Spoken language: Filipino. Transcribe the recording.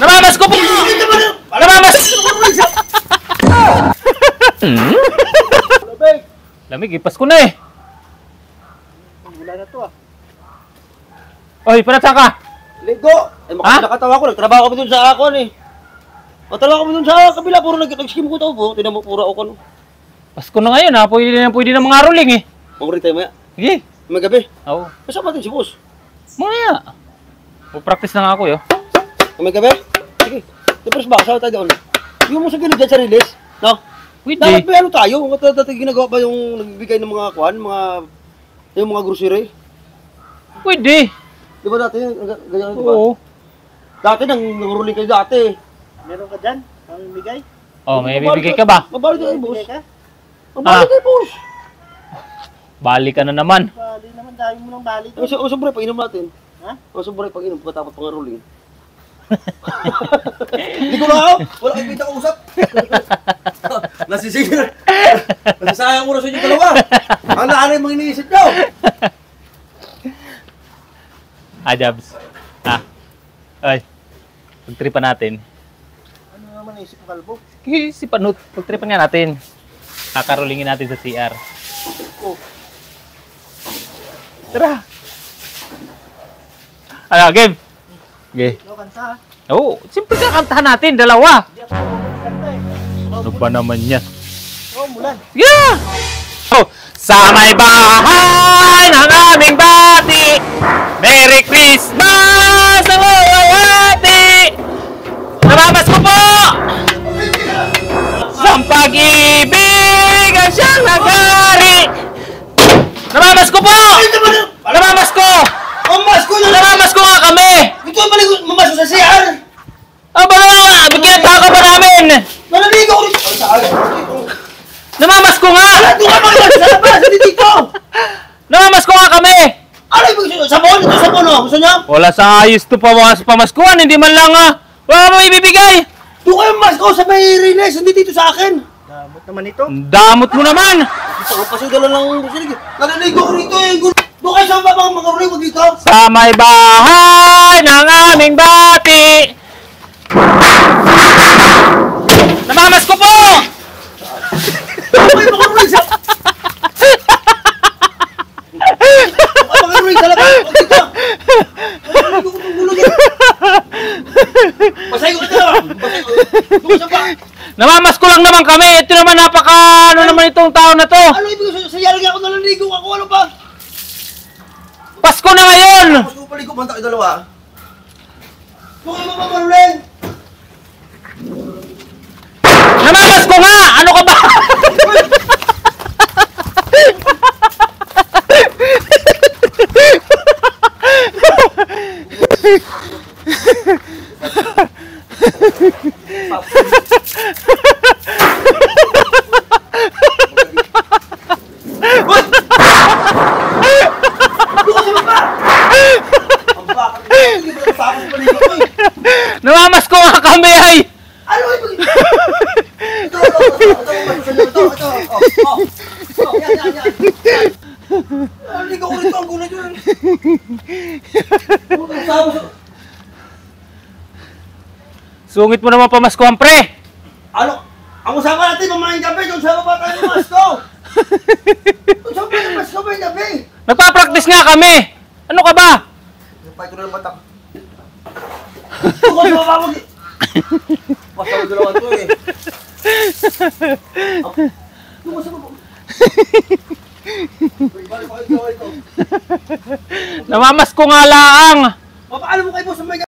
Namamas ko po! Namamas! Lamig, ipas ko na eh. Wala na to ah. Oy, panatsa ka? Ligo! Eh, nakatawa ko. Nagtrabaho kami dun sa akon eh. Nagtrabaho kami dun sa kabila. Puro nag-skim ko tao po. Tinan mo, puro ako. Pasko na ngayon ha. Pwede na mga rolling eh. Mag-rin tayo maya. Sige. May gabi. Oo. Kasama natin si boss. Maya. Practice na nga ako yo. May gabi? Sige. Tapos ba? Kasama tayo doon. Hindi mo sa gilid dyan sa release. No? Pwede. Dapat may ano tayo. Dati ginagawa pa yung nagbibigay ng mga kwan, yung mga grocery. Pwede. Di ba dati? Ganyan di ba? Oo. Dati nang-ruling kayo dati. Meron ka dyan? Ang bigay? Oh, may bibigay ka ba? Mabalik kayo, boss. Bigay ka? Mabalik kayo, boss. Balik ka na naman. Bali naman, dami mo ng bali to. O sobre, pag-inom natin. Ha? O sobre, pag-inom, pagkatapos pang-ruling. Hindi ko na ako. Wala kayong pinta kausap. Nasisingil. Nasasayang oras yung dalawa. Ang naanay mga iniisip nyo. Jabs. Ay. Pagtripan natin. Ano naman naisip mo, kalbo? Si Panut. Pagtripan nga natin. Kakarulingin natin sa CR. Oh. Tara. Ano, game? Okay. Ikaw kanta ha? Oo, simple kakantahan natin, dalawa. Hindi ako kanta eh. Ano ba naman yan? Oh, mulan. Yeah! Oh, sa may bahay ng aming bati, Merry Christmas! Ang awawati! Namamas ko po! Sa pag-ibig ang siyang nagari! Namamas ko po! Namamas ko! Mamas ko na! Namamas ko nga kami! Ito ang balik mamas sa CR! Ano ba nga? Bigyan ka ba namin? Nalaligo ko rin! Namamas ko nga! Ito ka mga sa labas! Hindi dito! Namamas ko nga kami! Ano yung gusto nyo? Sabon? Ito sabon o? Gusto nyo? Wala sa ayos to pamaskuhan, hindi man lang wala mo ibibigay! Doon kayo mas ko sa may release, hindi dito sa akin! Damot naman ito. Damot mo naman! Ito ko pasigala lang sige. Nalaligo ko rito eh! Doon kayo sa mga mga dito! Sa may bahay ng aming bati, namamas ko po! Ay, mga sa... Mga talaga! Dito! Nalaligo ko itong gulog eh! Pasay ko ito! Doon sa ba? Namamas ko lang naman kami! Ito naman ano naman itong tao na to! Ano ibig sabihin? Sayang ako nalaligo ako! Ano ba? Pasko na ngayon! Mas ko paligo banta kayo dalawa. Doon kayo mamaruling! Namamas ko nga! Ano ka ba? Namamas ko nga kami ay! Ano ibig? Ito. Yan. Nalaligo ko rito ang gulay dyan. Sungit mo naman pamaskuhan, pre! Ano? Ang usapan natin, mamahin gabi, doon sa baba tayo ng Masko! Doon sa baba ng Masko ba yung gabi? Nagpa-practice nga kami! Ano ka ba? Yung fight ko na ng batak. Doon ko sa baba mo. Pasal dalawa to eh. Doon ko sa baba. Namamas ko nga laang!